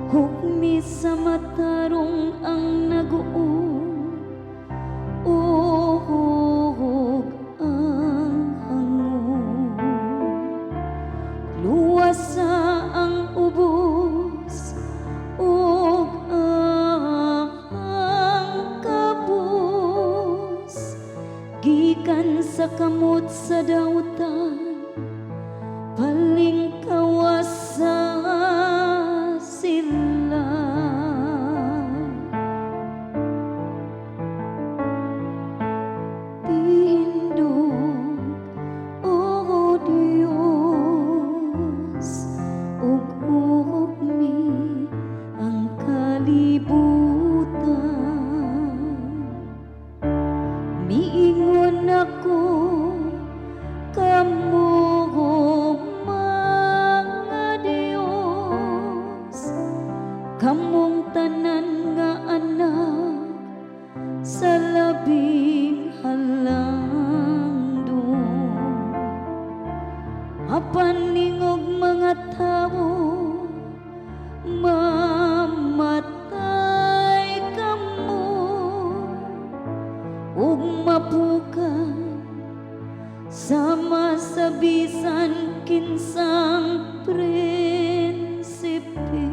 hukmi sa matarong ang naguong, uhog ang hangon. Luwas sa ang ubos, ug ang kabus, gikan sa kamot sa dautan, palingkawas sa sila. Tindog, o Diyos, ug hukmi ang kalibutan. Miingon ako kamo mga Dios, kamong tanan nga anak sa labing halangdon. Apan ningog mga tawo mamatay kamo, ug mapukan sama sa bisan kinsang prinsipe.